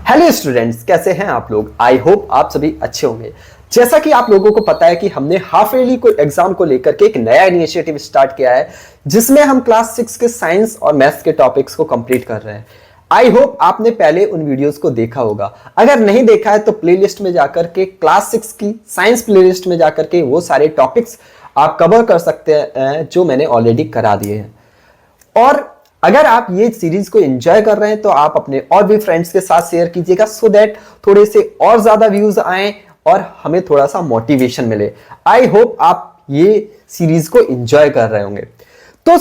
Hello students, कैसे हैं आप लोग। आई होप आप सभी अच्छे होंगे। जैसा कि आप लोगों को पता है कि हमने हाफ ईयरली को एग्जाम को लेकर के एक नया इनिशिएटिव स्टार्ट किया है, जिसमें हम क्लास 6 के साइंस और मैथ्स के टॉपिक्स को कंप्लीट कर रहे हैं। आई होप आपने पहले उन वीडियोस को देखा होगा। अगर नहीं देखा है तो प्लेलिस्ट में जाकर के क्लास 6 की साइंस प्लेलिस्ट में जाकर के वो सारे टॉपिक्स आप कवर कर सकते हैं जो मैंने ऑलरेडी करा दिए हैं। और अगर आप ये सीरीज को एंजॉय कर रहे हैं तो आप अपने और भी फ्रेंड्स के साथ शेयर कीजिएगा, सो दैट थोड़े से और ज्यादा व्यूज आए और हमें थोड़ा सा मोटिवेशन मिले। आई होप आप ये सीरीज को एंजॉय कर रहे होंगे। तो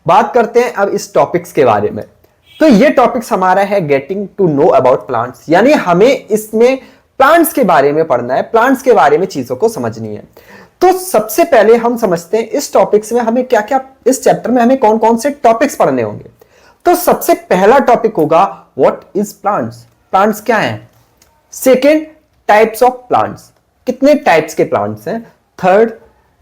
बात करते हैं अब इस टॉपिक्स के बारे में। तो ये टॉपिक्स हमारा है getting to know about plants, यानी हमें इसमें प्लांट्स के बारे में पढ़ना है, प्लांट्स के बारे में चीजों को समझनी है। तो सबसे पहले हम समझते हैं इस टॉपिक्स में हमें क्या क्या, इस चैप्टर में हमें कौन कौन से टॉपिक्स पढ़ने होंगे। तो सबसे पहला टॉपिक होगा व्हाट इज प्लांट्स। प्लांट्स क्या हैं। सेकेंड, टाइप्स ऑफ प्लांट्स, कितने टाइप्स के प्लांट्स हैं। थर्ड,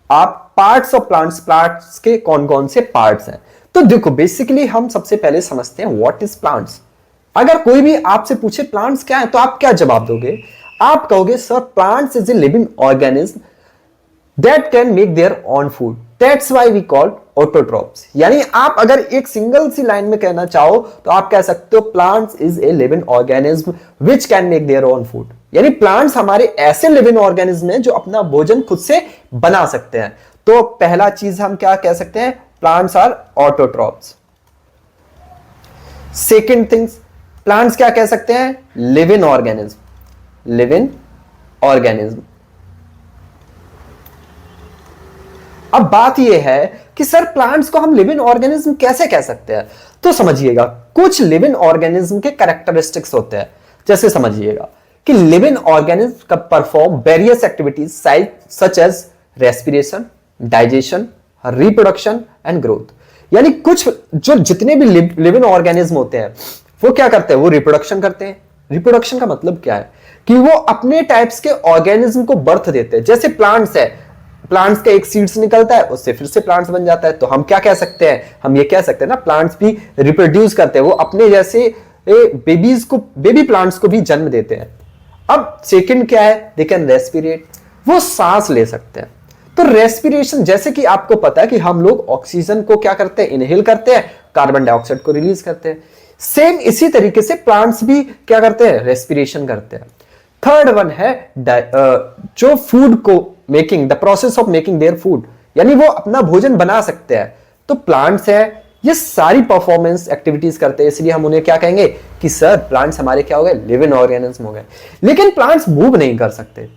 आप पार्ट्स ऑफ प्लांट्स, प्लांट्स के कौन कौन से पार्ट्स हैं। तो देखो, बेसिकली हम सबसे पहले समझते हैं व्हाट इज प्लांट्स। अगर कोई भी आपसे पूछे प्लांट्स क्या है तो आप क्या जवाब दोगे। आप कहोगे sir plants is a living organism that can make their own food, that's why we call autotrophs। यानी आप अगर एक सिंगल सी लाइन में कहना चाहो तो आप कह सकते हो plants is a living organism which can make their own food। यानी प्लांट्स हमारे ऐसे लिविंग ऑर्गेनिज्म हैं जो अपना भोजन खुद से बना सकते हैं। तो पहला चीज हम क्या कह सकते हैं, plants are autotrophs. Second things, plants क्या कह सकते हैं, लिविंग ऑर्गेनिज्म, लिविंग ऑर्गेनिज्म। अब बात यह है कि सर प्लांट्स को हम लिविंग ऑर्गेनिज्म कैसे कह सकते हैं। तो समझिएगा, कुछ लिविंग ऑर्गेनिज्म के कैरेक्टरिस्टिक्स होते हैं। जैसे समझिएगा कि लिविंग ऑर्गेनिज्म का perform various activities such as respiration, digestion, reproduction and growth. यानी कुछ जो जितने भी लिविंग ऑर्गेनिज्म होते हैं वो क्या करते हैं, वो रिप्रोडक्शन करते हैं। रिप्रोडक्शन का मतलब क्या है कि वो अपने टाइप्स के ऑर्गेनिज्म को बर्थ देते हैं। जैसे प्लांट्स है, प्लांट्स का एक सीड्स निकलता है, उससे फिर से प्लांट्स बन जाता है। तो हम क्या कह सकते हैं, हम ये कह सकते हैं ना, प्लांट्स भी रिप्रोड्यूस करते हैं, वो अपने जैसे बेबीज को, बेबी प्लांट्स को भी जन्म देते हैं। अब सेकंड क्या है, दे कैन रेस्पिरेट, वो सांस ले सकते हैं। तो रेस्पिरेशन, जैसे कि आपको पता है कि हम लोग ऑक्सीजन को क्या करते हैं, इनहेल करते हैं, कार्बन डाइऑक्साइड को रिलीज करते हैं। सेम इसी तरीके से प्लांट्स भी क्या करते हैं, रेस्पिरेशन करते हैं। थर्ड वन है जो फूड को making, the process of making their food, यानी वो अपना भोजन बना सकते हैं। तो प्लांट्स है, ये सारी परफॉर्मेंस एक्टिविटीज करते हैं, इसलिए हम उन्हें क्या कहेंगे कि सर प्लांट्स हमारे क्या हो गए, लिविंग ऑर्गेनिज्म हो गए। लेकिन प्लांट्स मूव नहीं कर सकते।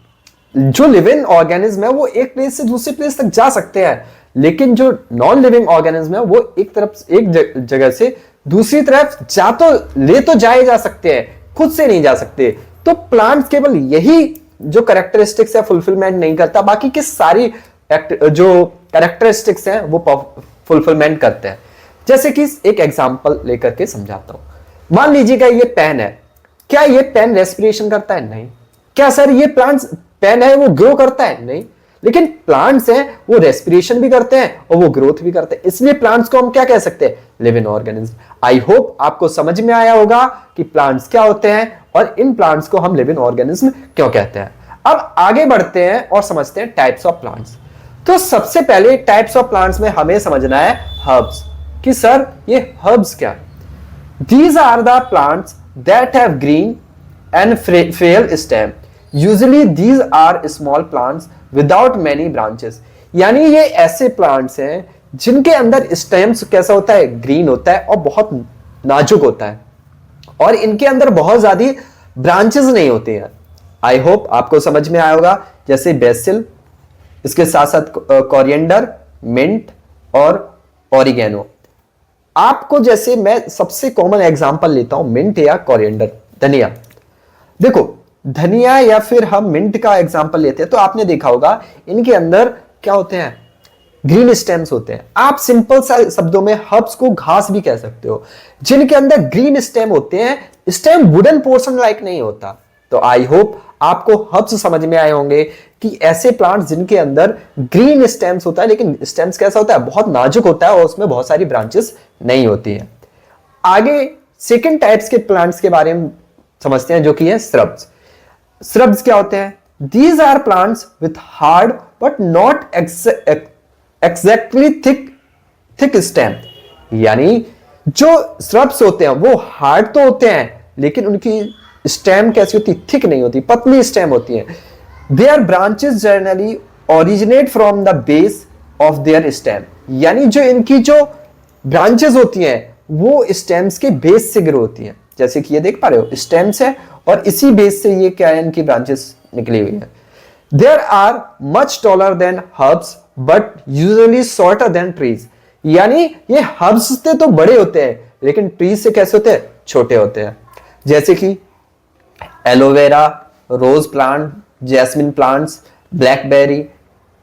जो लिविंग ऑर्गेनिज्म है वो एक प्लेस से दूसरे प्लेस तक जा सकते हैं, लेकिन जो नॉन लिविंग ऑर्गेनिज्म है वो एक जगह से दूसरी तरफ ले तो जाए जा सकते हैं, खुद से नहीं जा सकते। तो प्लांट्स केवल यही जो कैरेक्टरिस्टिक्स है फुलफिलमेंट नहीं करता, बाकी की सारी जो कैरेक्टरिस्टिक्स हैं वो फुलफिलमेंट करते हैं। जैसे कि एक एग्जांपल लेकर के समझाता हूं। मान लीजिएगा ये पेन है, क्या ये पेन रेस्पिरेशन करता है, नहीं। क्या सर ये प्लांट्स, पेन है वो ग्रो करता है, नहीं। लेकिन प्लांट्स हैं वो रेस्पिरेशन भी करते हैं और वो ग्रोथ भी करते हैं, इसलिए प्लांट्स को हम क्या कह सकते हैं, लिविंग ऑर्गेनिज्म। आई होप आपको समझ में आया होगा कि प्लांट्स क्या होते हैं और इन प्लांट्स को हम लिविंग ऑर्गेनिज्म क्यों कहते हैं। अब आगे बढ़ते हैं और समझते हैं टाइप्स ऑफ प्लांट्स। तो सबसे पहले टाइप्स ऑफ प्लांट्स में हमें समझना है हर्ब्स, कि सर ये हर्ब्स क्या है। These are the plants that have green and frail stem, usually these are small plants without many branches. यानी ये ऐसे प्लांट्स हैं जिनके अंदर स्टेम्स कैसा होता है, ग्रीन होता है और बहुत नाजुक होता है, और इनके अंदर बहुत ज्यादा ब्रांचेस नहीं होते हैं। आई होप आपको समझ में आया होगा। जैसे बेसिल, इसके साथ साथ कोरिएंडर, मिंट और ऑरिगेनो। आपको जैसे मैं सबसे कॉमन एग्जांपल लेता हूं, मिंट या कोरिएंडर, धनिया। देखो धनिया या फिर हम मिंट का एग्जांपल लेते हैं तो आपने देखा होगा इनके अंदर क्या होते हैं, ग्रीन स्टेम्स होते हैं। आप सिंपल सा शब्दों में हर्ब्स को घास भी कह सकते हो, जिनके अंदर ग्रीन स्टेम होते हैं। स्टेम वुडन पोर्शन लाइक नहीं होता। तो आई होप आपको हर्ब्स समझ में आए होंगे कि ऐसे प्लांट्स जिनके अंदर ग्रीन स्टेम्स होता है, लेकिन स्टेम्स कैसा होता है, बहुत नाजुक होता है और उसमें बहुत सारी ब्रांचेस नहीं होती है। आगे सेकेंड टाइप्स के प्लांट्स के बारे में समझते हैं, जो कि है श्रब्स। श्रब्स क्या होते हैं? These are plants with hard but not exactly thick stem. यानी जो श्रब्स होते हैं वो हार्ड तो होते हैं, लेकिन उनकी स्टेम कैसी होती? थिक नहीं होती, पतली स्टेम होती है। Their branches generally originate from the base of their stem. यानी जो इनकी जो ब्रांचेस होती हैं वो स्टेम्स के बेस से ग्रो होती हैं। जैसे कि ये देख पा रहे हो, स्टेम्स है और इसी बेस से ये क्या है, इनकी ब्रांचेस निकली हुई है। There are much taller than herbs but usually shorter than trees. यानी ये हर्ब्स से तो बड़े होते हैं, लेकिन ट्रीज से कैसे होते हैं? छोटे होते हैं। जैसे कि aloe vera, rose plant, jasmine plants, blackberry,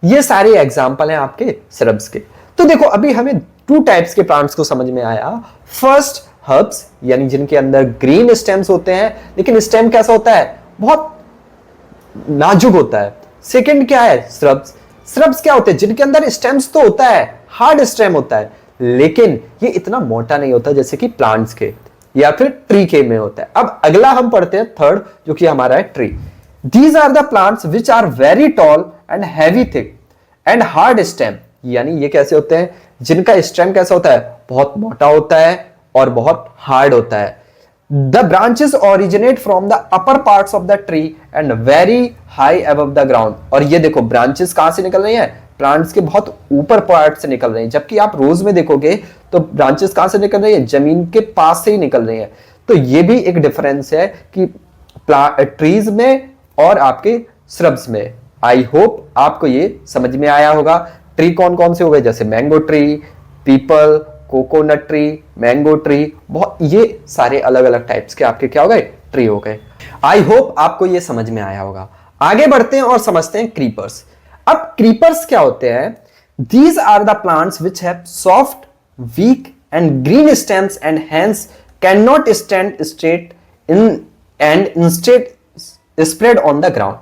ये सारे एग्जाम्पल हैं आपके श्रब्स के। तो देखो अभी हमें 2 टाइप्स के प्लांट्स को समझ में आया। फर्स्ट हर्ब्स, यानी जिनके अंदर ग्रीन स्टेम्स होते हैं, लेकिन स्टेम कैसा होता है? बहुत नाजुक होता है। सेकंड क्या है? श्रब्स। श्रब्स क्या होते हैं? जिनके अंदर स्टेम्स तो होता है, हार्ड स्टेम होता है, लेकिन ये इतना मोटा नहीं होता जैसे कि प्लांट्स के या फिर ट्री के में होता है। अब अगला हम पढ़ते हैं थर्ड, जो कि हमारा है tree. These are the plants which are very tall and heavy thick and hard stem. यानी ये कैसे होते हैं? जिनका स्टेम कैसा होता है? बहुत मोटा होता है और बहुत हार्ड होता है। The branches originate from the upper parts of the tree and very high above the ground. और ये देखो ब्रांचेस कहां से निकल रही हैं? प्लांट्स के बहुत ऊपर पार्ट से निकल रही हैं। जबकि आप रोज में देखोगे तो ब्रांचेस कहां से निकल रही है? जमीन के पास से ही निकल रही हैं। तो ये भी एक डिफरेंस है कि ट्रीज में और आपके श्रब्स में। आई होप आपको ये समझ में आया होगा। ट्री कौन कौन से हो गए? जैसे mango tree, people, coconut tree, mango tree, बहुत ये सारे अलग अलग टाइप्स के आपके क्या हो गए? ट्री हो गए। आई होप आपको ये समझ में आया होगा। आगे बढ़ते हैं और समझते हैं क्रीपर्स। अब क्रीपर्स क्या होते हैं? These are the plants which have soft, weak and green stems and hence can not stand straight in and instead spread on the ground.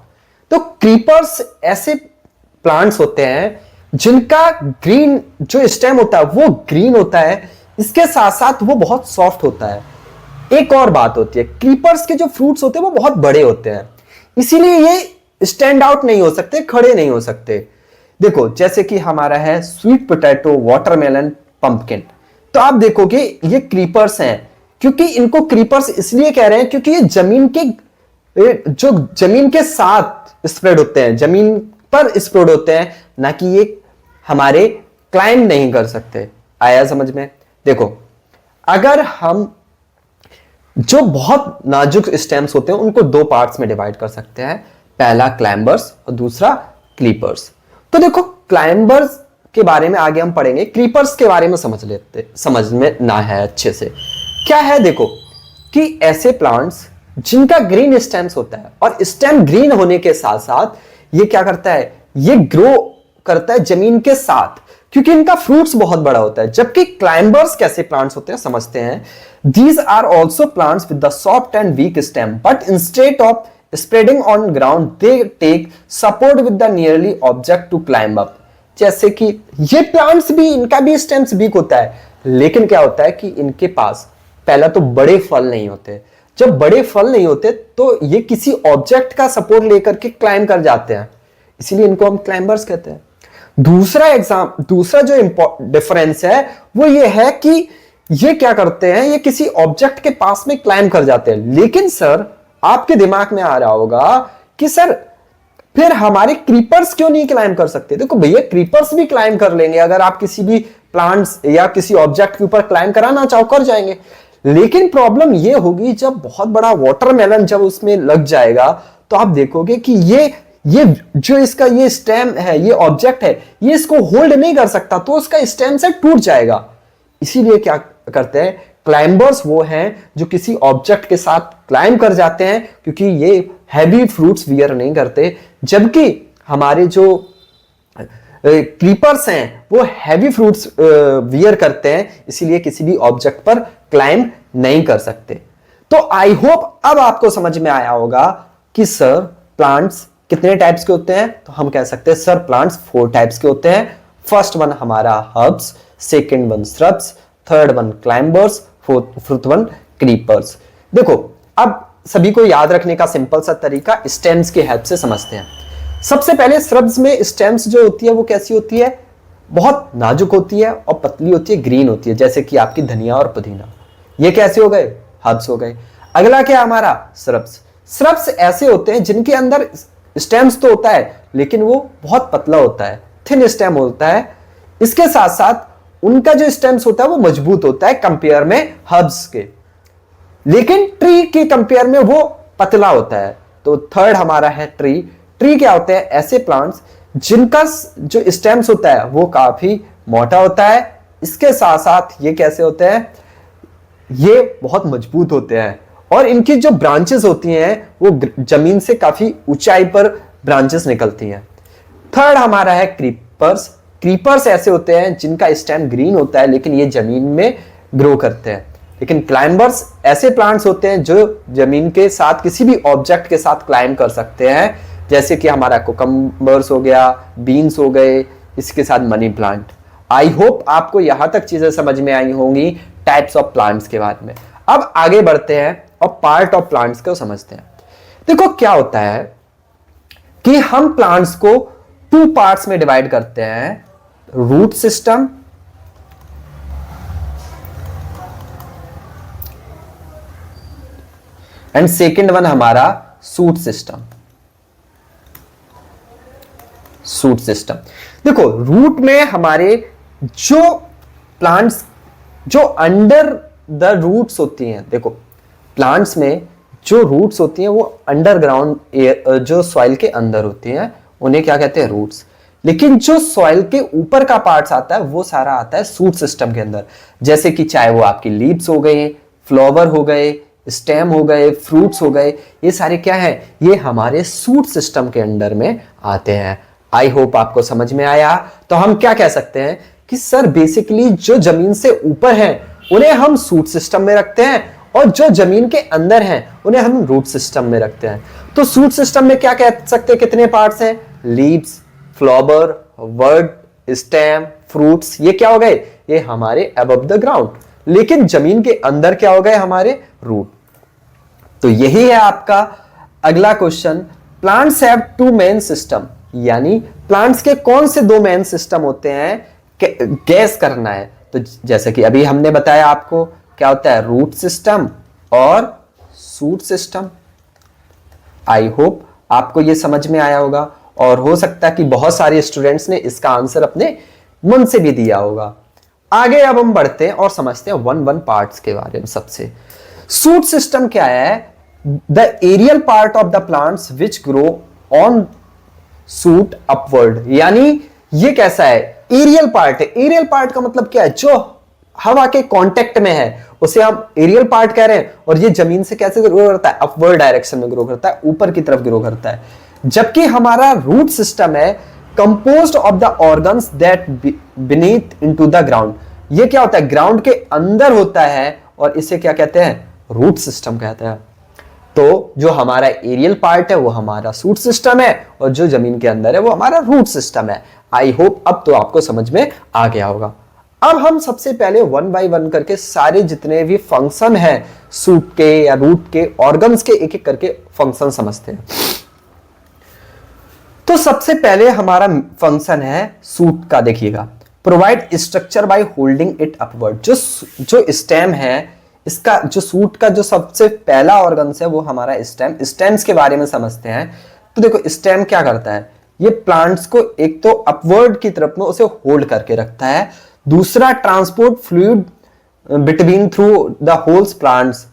तो क्रीपर्स ऐसे प्लांट्स होते हैं जिनका ग्रीन जो स्टेम होता है वो ग्रीन होता है, इसके साथ साथ वो बहुत सॉफ्ट होता है। एक और बात होती है, क्रीपर्स के जो फ्रूट्स होते हैं वो बहुत बड़े होते हैं, इसीलिए ये स्टैंड आउट नहीं हो सकते, खड़े नहीं हो सकते। देखो जैसे कि हमारा है स्वीट पोटैटो, वाटरमेलन, पंपकिन। तो आप देखोगे ये क्रीपर्स हैं। क्योंकि इनको क्रीपर्स इसलिए कह रहे हैं क्योंकि ये जमीन के साथ स्प्रेड होते हैं, जमीन पर स्प्रेड होते हैं, ना कि ये हमारे क्लाइंब नहीं कर सकते। आया समझ में? देखो अगर हम जो बहुत नाजुक स्टेम्स होते हैं उनको 2 पार्ट्स में डिवाइड कर सकते हैं, पहला क्लाइंबर्स और दूसरा क्लीपर्स। तो देखो क्लाइंबर्स के बारे में आगे हम पढ़ेंगे, क्रीपर्स के बारे में समझ में ना है अच्छे से। क्या है? देखो कि ऐसे प्लांट्स जिनका ग्रीन स्टेम्स होता है और स्टेम ग्रीन होने के साथ साथ ये क्या करता है? ये ग्रो करता है जमीन के साथ, क्योंकि इनका फ्रूट्स बहुत बड़ा होता है। जबकि क्लाइंबर्स कैसे प्लांट्स होते हैं समझते हैं। These are also plants with the soft and weak stem but instead of spreading on ground they take support with the nearly object to climb up. जैसे कि ये प्लांट्स भी, इनका भी स्टेम्स वीक होता है, लेकिन क्या होता है कि इनके पास पहला तो बड़े फल नहीं होते। जब बड़े फल नहीं होते तो ये किसी ऑब्जेक्ट का सपोर्ट लेकर के क्लाइंब कर जाते हैं, इसीलिए इनको हम क्लाइंबर्स कहते हैं। दूसरा जो डिफरेंस है वो ये है कि ये क्या करते हैं? ये किसी ऑब्जेक्ट के पास में क्लाइंब कर जाते हैं। लेकिन सर आपके दिमाग में आ रहा होगा कि सर फिर हमारे क्रीपर्स क्यों नहीं क्लाइंब कर सकते? देखो भैया क्रीपर्स भी क्लाइंब कर लेंगे, अगर आप किसी भी प्लांट्स या किसी ऑब्जेक्ट के ऊपर क्लाइंब कराना चाहो कर जाएंगे। लेकिन प्रॉब्लम ये होगी जब बहुत बड़ा वाटरमेलन जब उसमें लग जाएगा तो आप देखोगे कि ये जो इसका ये स्टेम है, ये ऑब्जेक्ट है, ये इसको होल्ड नहीं कर सकता, तो उसका स्टेम से टूट जाएगा। इसीलिए क्या करते हैं? क्लाइंबर्स वो हैं जो किसी ऑब्जेक्ट के साथ क्लाइंब कर जाते हैं, क्योंकि ये हैवी फ्रूट्स वियर नहीं करते। जबकि हमारे जो क्रीपर्स हैं वो हैवी फ्रूट्स वियर करते हैं, इसीलिए किसी भी ऑब्जेक्ट पर क्लाइंब नहीं कर सकते। तो आई होप अब आपको समझ में आया होगा कि सर प्लांट्स कितने टाइप्स के होते हैं। तो हम कह सकते हैं सर प्लांट्स 4 टाइप्स के होते हैं। फर्स्ट वन हमारा herbs, second one shrubs, third one climbers, fourth one creepers. देखो अब सभी को याद रखने का सिंपल सा तरीका स्टेम्स की हेल्प से समझते हैं। सबसे पहले श्रब्स में स्टेम्स जो होती है वो कैसी होती है, बहुत नाजुक होती है और पतली होती है, ग्रीन होती है, जैसे कि आपकी धनिया और पुदीना। ये कैसे हो गए, हर्ब्स हो गए। अगला क्या हमारा, श्रब्स। श्रब्स ऐसे होते हैं जिनके अंदर स्टेम्स तो होता है लेकिन वो बहुत पतला होता है, थिन स्टेम होता है। इसके साथ साथ उनका जो स्टेम्स होता है वो मजबूत होता है कंपेयर में हर्ब्स के, लेकिन ट्री के कंपेयर में वो पतला होता है। तो थर्ड हमारा है ट्री। ट्री क्या होते हैं, ऐसे प्लांट्स जिनका जो स्टेम्स होता है वो काफी मोटा होता है। इसके साथ साथ ये कैसे होते हैं, ये बहुत मजबूत होते हैं और इनकी जो ब्रांचेस होती हैं वो जमीन से काफी ऊंचाई पर ब्रांचेस निकलती हैं। थर्ड हमारा है क्रीपर्स। क्रीपर्स ऐसे होते हैं जिनका स्टेम ग्रीन होता है लेकिन ये जमीन में ग्रो करते हैं। लेकिन क्लाइंबर्स ऐसे प्लांट्स होते हैं जो जमीन के साथ किसी भी ऑब्जेक्ट के साथ क्लाइंब कर सकते हैं, जैसे कि हमारा कुकम्बर्स हो गया, बीन्स हो गए, इसके साथ मनी प्लांट। आई होप आपको यहां तक चीजें समझ में आई होंगी टाइप्स ऑफ प्लांट्स के बारे में। अब आगे बढ़ते हैं और पार्ट ऑफ प्लांट्स को समझते हैं। देखो क्या होता है कि हम प्लांट्स को 2 पार्ट्स में डिवाइड करते हैं, root system and second one हमारा सूट सिस्टम। सूट सिस्टम देखो, रूट में हमारे जो प्लांट्स जो अंडर द रूट्स होती हैं, देखो प्लांट्स में जो रूट्स होती हैं वो अंडरग्राउंड जो सॉइल के अंदर होती हैं उन्हें क्या कहते हैं, रूट्स। लेकिन जो सॉइल के ऊपर का पार्ट्स आता है वो सारा आता है सूट सिस्टम के अंदर, जैसे कि चाहे वो आपकी लीव्स हो गए, फ्लावर हो गए, स्टेम हो गए, फ्रूट्स हो गए, ये सारे क्या है, ये हमारे सूट सिस्टम के अंडर में आते हैं। आई होप आपको समझ में आया। तो हम क्या कह सकते हैं कि सर बेसिकली जो जमीन से ऊपर हैं उन्हें हम सूट सिस्टम में रखते हैं और जो जमीन के अंदर हैं उन्हें हम रूट सिस्टम में रखते हैं। तो सूट सिस्टम में क्या कह सकते हैं, कितने पार्ट्स हैं, leaves, flower, word, stem, fruits, ये क्या हो गए, ये हमारे अबव द ग्राउंड। लेकिन जमीन के अंदर क्या हो गए, हमारे रूट। तो यही है आपका अगला question, plants have 2 main system, यानी प्लांट्स के कौन से 2 मेन सिस्टम होते हैं, गैस करना है। तो जैसे कि अभी हमने बताया आपको क्या होता है, रूट सिस्टम और सूट सिस्टम। आई होप आपको ये समझ में आया होगा और हो सकता है कि बहुत सारे स्टूडेंट्स ने इसका आंसर अपने मन से भी दिया होगा। आगे अब हम बढ़ते हैं और समझते हैं 1-1 पार्ट्स के बारे में। सबसे सूट सिस्टम क्या है, the aerial part of the plants which grow on shoot upward, यानी ये कैसा है, एरियल पार्ट है। एरियल पार्ट का मतलब क्या है, जो हवा के कांटेक्ट में है उसे हम एरियल पार्ट कह रहे हैं। और ये जमीन से कैसे ग्रो करता है, अपवर्ड डायरेक्शन में ग्रो करता है, ऊपर की तरफ ग्रो करता है। जबकि हमारा रूट सिस्टम है composed of the organs that beneath into the ground. ये क्या होता है, ग्राउंड के अंदर होता है और इसे क्या कहते हैं, रूट सिस्टम कहते हैं। तो जो हमारा एरियल पार्ट है वो हमारा सूट सिस्टम है और जो जमीन के अंदर है वो हमारा रूट सिस्टम है। आई होप अब तो आपको समझ में आ गया होगा। अब हम सबसे पहले 1 बाय 1 करके सारे जितने भी फंक्शन है सूट के या रूट के, ऑर्गन्स के, एक एक करके फंक्शन समझते हैं। तो सबसे पहले हमारा फंक्शन है सूट का, देखिएगा, provide structure by holding it upward. जो स्टेम है, इसका जो सूट का जो सबसे पहला ऑर्गन है वो हमारा स्टेम। स्टेम्स के बारे में समझते हैं। तो देखो स्टेम क्या करता है, ये प्लांट्स को एक तो अपवर्ड की तरफ में उसे होल्ड करके रखता है, दूसरा transport fluid between through the holes plants,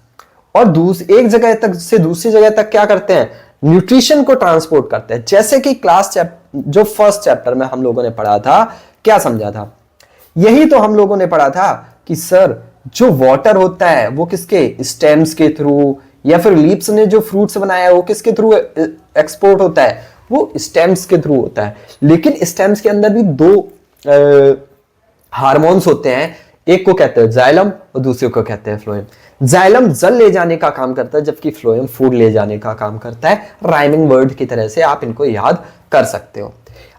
और एक जगह तक से दूसरी जगह तक क्या करते हैं, न्यूट्रिशन को ट्रांसपोर्ट करते हैं। जैसे कि जो फर्स्ट चैप्टर में हम लोगों ने पढ़ा था, क्या समझा था, यही तो हम लोगों ने पढ़ा था कि सर जो वाटर होता है वो किसके, स्टेम्स के थ्रू, या फिर लीव्स ने जो फ्रूट्स बनाया है वो किसके थ्रू एक्सपोर्ट होता है, वो स्टेम्स के थ्रू होता है। लेकिन स्टेम्स के अंदर भी 2 हार्मोन्स होते हैं, एक को कहते हैं जाइलम और दूसरे को कहते हैं फ्लोएम। जाइलम जल ले जाने का काम करता है जबकि फ्लोएम फूड ले जाने का काम करता है। राइमिंग वर्ड की तरह से आप इनको याद कर सकते हो।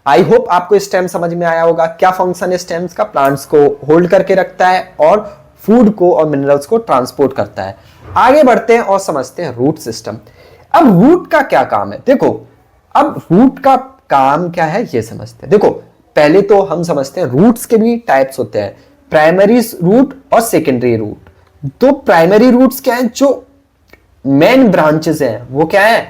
आई होप आपको स्टेम समझ में आया होगा। क्या फंक्शन है स्टेम्स का, प्लांट्स को होल्ड करके रखता है और फूड को और मिनरल्स को ट्रांसपोर्ट करता है। आगे बढ़ते हैं और समझते हैं रूट सिस्टम। अब रूट का क्या काम है, देखो अब रूट का काम क्या है ये समझते हैं। देखो पहले तो हम समझते हैं रूट्स के भी टाइप्स होते हैं, प्राइमरी रूट और सेकेंडरी रूट। तो प्राइमरी रूट्स क्या है, जो मेन ब्रांचेस हैं वो क्या है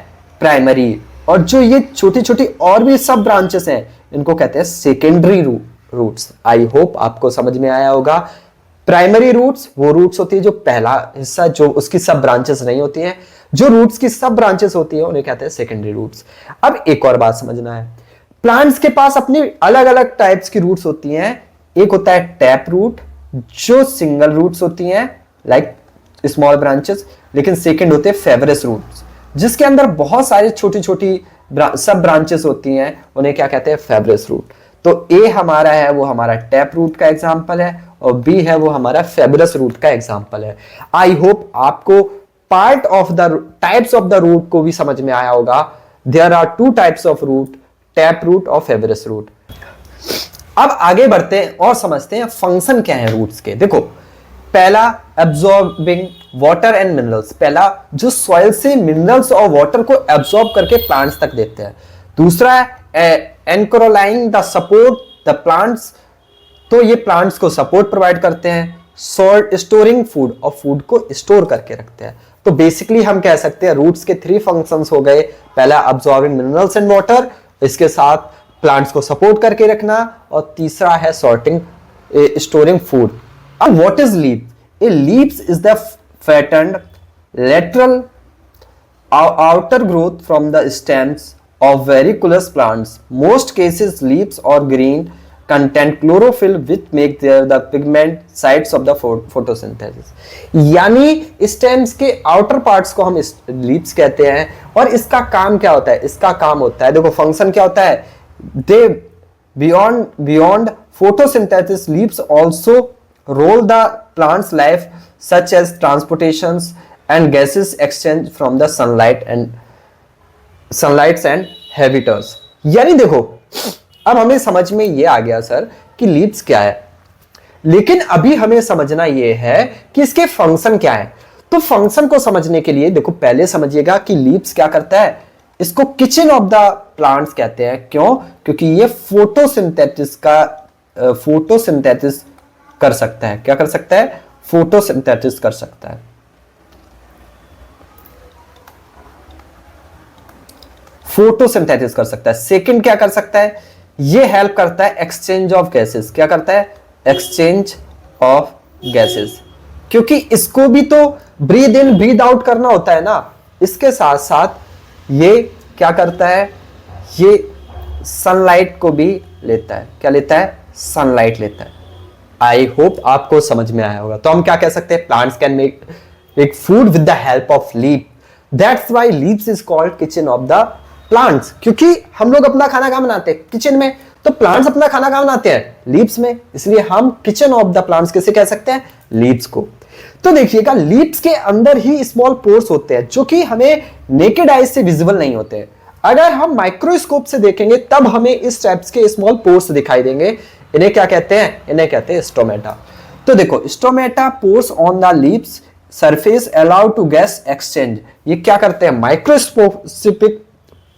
प्राइमरी, और जो ये छोटी छोटी और भी सब ब्रांचेस हैं इनको कहते हैं सेकेंडरी रूट्स। आई होप आपको समझ में आया होगा। प्राइमरी रूट्स वो रूट्स होती है जो पहला हिस्सा, जो उसकी सब ब्रांचेस नहीं होती हैं। जो रूट्स की सब ब्रांचेस होती है उन्हें कहते हैं सेकेंडरी रूट्स। अब एक और बात समझना है, प्लांट्स के पास अपनी अलग अलग टाइप्स की रूट्स होती हैं। एक होता है टैप रूट, जो सिंगल रूट्स होती हैं लाइक स्मॉल ब्रांचेस, लेकिन सेकंड होते हैं फेवरस रूट्स, जिसके अंदर बहुत सारी छोटी छोटी सब ब्रांचेस होती हैं, उन्हें क्या कहते हैं फेवरस रूट। तो ए हमारा है वो हमारा टैप रूट का एग्जांपल है, और बी है वो हमारा फेवरस रूट का एग्जांपल है। आई होप आपको part of the types of the root को भी समझ में आया होगा। There are two types of root, tap root और फेवरस रूट। अब आगे बढ़ते हैं और समझते हैं फंक्शन क्या है रूट्स के। देखो पहला एब्जॉर्बिंग वाटर एंड मिनरल्स, पहला जो सॉइल से मिनरल्स और वाटर को एब्जॉर्ब करके प्लांट्स तक देते हैं। दूसरा है एनकोरलाइंग द सपोर्ट द प्लांट्स, तो ये प्लांट्स को सपोर्ट प्रोवाइड करते हैं। स्टोरिंग फूड, और फूड को स्टोर करके रखते हैं। तो बेसिकली हम कह सकते हैं रूट्स के थ्री फंक्शंस हो गए, पहला अब्सॉर्बिंग मिनरल्स एंड वाटर, इसके साथ प्लांट्स को सपोर्ट करके रखना, और तीसरा है सॉर्टिंग स्टोरिंग फूड। अब what is leaf? A leaves is the flattened lateral outer growth from the stems of variculous plants. Most cases leaves or green contain chlorophyll which make their the pigment sites of the photosynthesis. यानी stems के outer parts को हम leaves कहते हैं, और इसका काम क्या होता है? इसका काम होता है, देखो फंक्शन क्या होता है, दे beyond photosynthesis leaves also roll the plant's life such as transportations and gases exchange from the sunlight and habitats. यानी देखो अब हमें समझ में ये आ गया सर कि लीव्स क्या है, लेकिन अभी हमें समझना ये है कि इसके फंक्शन क्या है। तो फंक्शन को समझने के लिए देखो पहले समझिएगा कि लीव्स क्या करता है, इसको किचन ऑफ द प्लांट्स कहते हैं। क्यों? क्योंकि ये फोटोसिंथेसिस कर सकता है। क्या कर सकता है? फोटोसिंथेसिस कर सकता है। फोटोसिंथेसिस कर सकता है। सेकंड क्या कर सकता है? ये हेल्प करता है एक्सचेंज ऑफ गैसेस। क्या करता है? एक्सचेंज ऑफ गैसेस, क्योंकि इसको भी तो ब्रीद इन ब्रीद आउट करना होता है ना। इसके साथ साथ ये क्या करता है? ये सनलाइट को भी लेता है। क्या लेता है? सनलाइट लेता है। आई होप आपको समझ में आया होगा। तो हम क्या कह सकते हैं? Plants can make food with the help of leaf, that's why leaves is called kitchen of the plants. क्योंकि हम लोग अपना खाना कहां बनाते हैं? किचन में। तो प्लांट्स अपना खाना कहां बनाते हैं? लीव्स में। इसलिए हम किचन ऑफ द प्लांट्स किसे कह सकते हैं? लीव्स को। तो देखिएगा लीव्स के अंदर ही स्मॉल पोर्स होते हैं जो कि हमें नेकेड आइज से विजिबल नहीं होते। अगर हम माइक्रोस्कोप से देखेंगे तब हमें इस टाइप्स के स्मॉल पोर्स दिखाई देंगे। इन्हें क्या कहते हैं? इन्हें कहते हैं स्टोमेटा। तो देखो stomata pores on the leaves surface allow to gas exchange. ये क्या करते हैं? माइक्रोस्कोपिक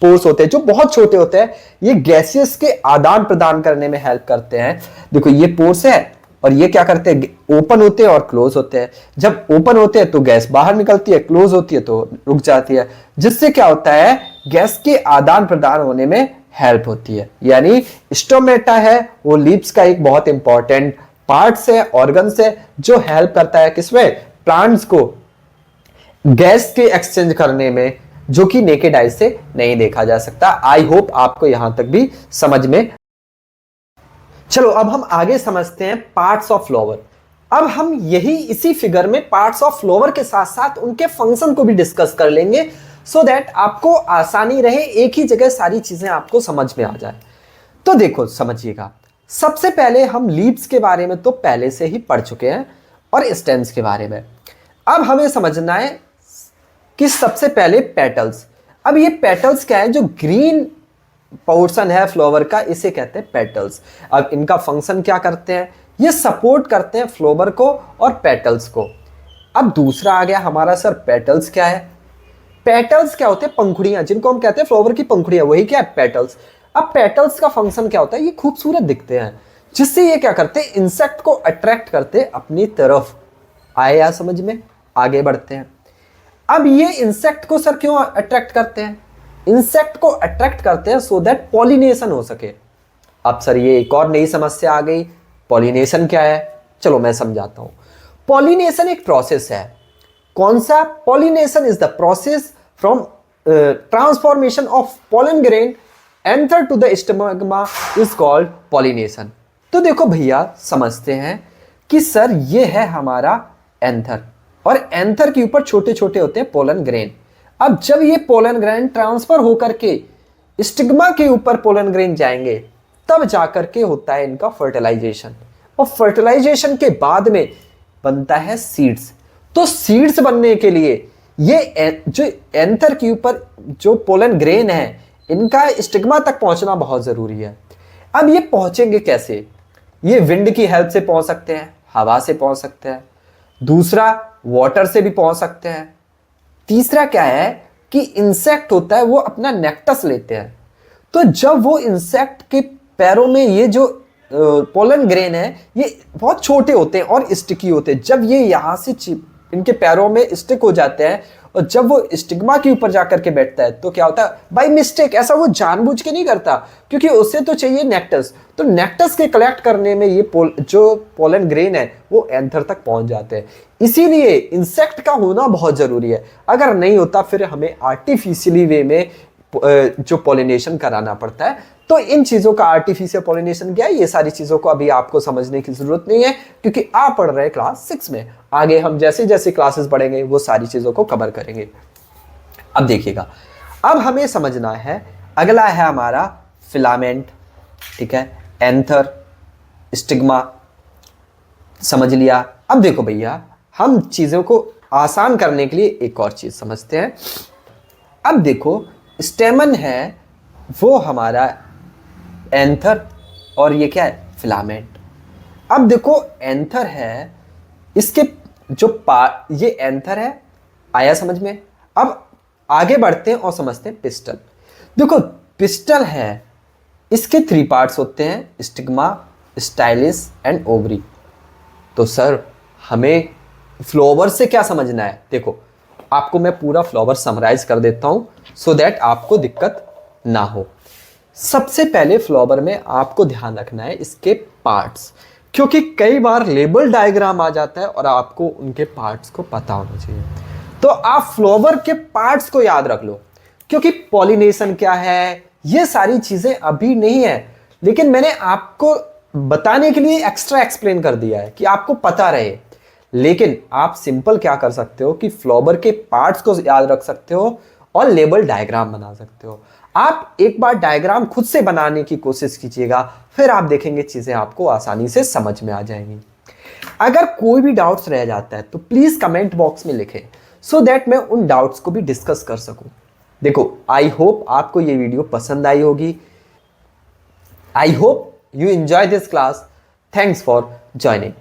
पोर्स होते हैं जो बहुत छोटे होते हैं। ये गैसेस के आदान प्रदान करने में हेल्प करते हैं। देखो ये पोर्स है और ये क्या करते हैं? ओपन होते हैं और क्लोज होते हैं। जब ओपन होते हैं तो गैस बाहर निकलती है, क्लोज होती है तो रुक जाती है, जिससे क्या होता है? गैस के आदान प्रदान होने में हेल्प होती है। यानी स्टोमेटा है वो लीव्स का एक बहुत इंपॉर्टेंट पार्ट्स है, ऑर्गन्स है, जो हेल्प करता है किसमें? प्लांट्स को गैस के एक्सचेंज करने में, जो कि नेकेड आई से नहीं देखा जा सकता। आई होप आपको यहां तक भी समझ में। चलो अब हम आगे समझते हैं पार्ट्स ऑफ फ्लावर। अब हम इसी फिगर में पार्ट्स ऑफ फ्लावर के साथ साथ उनके फंक्शन को भी डिस्कस कर लेंगे, सो दैट आपको आसानी रहे, एक ही जगह सारी चीजें आपको समझ में आ जाए। तो देखो समझिएगा, सबसे पहले हम लीव्स के बारे में तो पहले से ही पढ़ चुके हैं और स्टेम्स के बारे में। अब हमें समझना है कि सबसे पहले पेटल्स। अब ये पेटल्स क्या है? जो ग्रीन पोर्शन है फ्लावर का, इसे कहते हैं पेटल्स। अब इनका फंक्शन क्या करते हैं? ये सपोर्ट करते हैं फ्लोवर को और पेटल्स को। अब दूसरा आ गया हमारा सर पेटल्स क्या है? पेटल्स क्या होते हैं? पंखुड़ियां, जिनको हम कहते हैं फ्लावर की पंखुड़ियां, वही क्या है? पेटल्स। अब पेटल्स का फंक्शन क्या होता है? ये खूबसूरत दिखते हैं, जिससे ये क्या करते हैं? इंसेक्ट को अट्रैक्ट करते अपनी तरफ। आया समझ में? आगे बढ़ते हैं। अब ये इंसेक्ट को सर क्यों अट्रैक्ट करते हैं? इंसेक्ट को अट्रैक्ट करते हैं सो दैट पॉलिनेशन हो सके। अब सर ये एक और नई समस्या आ गई, पॉलिनेशन क्या है? चलो मैं समझाता हूं। पॉलिनेशन एक प्रोसेस है। कौन सा? Pollination is the process from transformation of pollen grain anther to the stigma is called pollination. तो देखो भैया, समझते हैं कि सर ये है हमारा एंथर, और एंथर के ऊपर छोटे छोटे होते हैं पोलन ग्रेन। अब जब ये पोलन ग्रेन ट्रांसफर होकर के स्टिग्मा के ऊपर पोलन ग्रेन जाएंगे, तब जाकर के होता है इनका फर्टिलाइजेशन, और फर्टिलाइजेशन के बाद में बनता है सीड्स। तो सीड्स बनने के लिए ये जो एंथर के ऊपर जो पोलन ग्रेन है, इनका स्टिग्मा तक पहुंचना बहुत जरूरी है। अब ये पहुंचेंगे कैसे? ये विंड की हेल्प से पहुंच सकते हैं, हवा से पहुंच सकते हैं, दूसरा वाटर से भी पहुंच सकते हैं, तीसरा क्या है कि इंसेक्ट होता है वो अपना नेक्टस लेते हैं। तो जब वो इंसेक्ट के पैरों में ये जो पोलन ग्रेन है, ये बहुत छोटे होते हैं और स्टिकी होते हैं। जब ये यहाँ से इनके पैरों में स्टिक हो जाते हैं, और जब वो स्टिग्मा के ऊपर जाकर के बैठता है, तो क्या होता है? बाय मिस्टेक, ऐसा वो जानबूझ के नहीं करता, क्योंकि उससे तो चाहिए नेक्टस। तो नेक्टस के कलेक्ट करने में ये जो पोलन ग्रेन है वो एंथर तक पहुंच जाते हैं। इसीलिए इंसेक्ट का होना बहुत जरूरी है। अगर नहीं होता फिर हमें आर्टिफिशियली वे में जो पॉलिनेशन कराना पड़ता है। तो इन चीजों का आर्टिफिशियल पॉलिनेशन क्या है, ये सारी चीजों को अभी आपको समझने की जरूरत नहीं है, क्योंकि आप पढ़ रहे हैं क्लास 6 में। आगे हम जैसे जैसे क्लासेस बढ़ेंगे वो सारी चीजों को कवर करेंगे। अब देखिएगा, अब हमें समझना है, अगला है हमारा फिलामेंट, ठीक है, एंथर, स्टिग्मा, समझ लिया। अब देखो भैया, हम चीजों को आसान करने के लिए एक और चीज समझते हैं। अब देखो, स्टेमन है वो हमारा एंथर, और ये क्या है? फिलामेंट। अब देखो, एंथर है, इसके जो ये एंथर है, आया समझ में? अब आगे बढ़ते हैं और समझते हैं पिस्टल। देखो, पिस्टल है, इसके 3 पार्ट्स होते हैं, स्टिग्मा, स्टाइलिस एंड ओवरी। तो सर हमें फ्लावर से क्या समझना है? देखो, आपको मैं पूरा फ्लावर समराइज कर देता हूं सो दैट आपको दिक्कत ना हो। सबसे पहले फ्लावर में आपको ध्यान रखना है इसके पार्ट्स, क्योंकि कई बार लेबल डायग्राम आ जाता है और आपको उनके पार्ट्स को पता होना चाहिए। तो आप फ्लावर के पार्ट्स को याद रख लो, क्योंकि पॉलिनेशन क्या है, ये सारी चीजें अभी नहीं है, लेकिन मैंने आपको बताने के लिए एक्स्ट्रा एक्सप्लेन कर दिया है कि आपको पता रहे। लेकिन आप सिंपल क्या कर सकते हो कि फ्लावर के पार्ट्स को याद रख सकते हो और लेबल डायग्राम बना सकते हो। आप एक बार डायग्राम खुद से बनाने की कोशिश कीजिएगा, फिर आप देखेंगे चीजें आपको आसानी से समझ में आ जाएंगी। अगर कोई भी डाउट्स रह जाता है तो प्लीज कमेंट बॉक्स में लिखें, सो दैट मैं उन डाउट्स को भी डिस्कस कर सकूं। देखो, आई होप आपको ये वीडियो पसंद आई होगी। I hope you enjoy this class. Thanks for joining.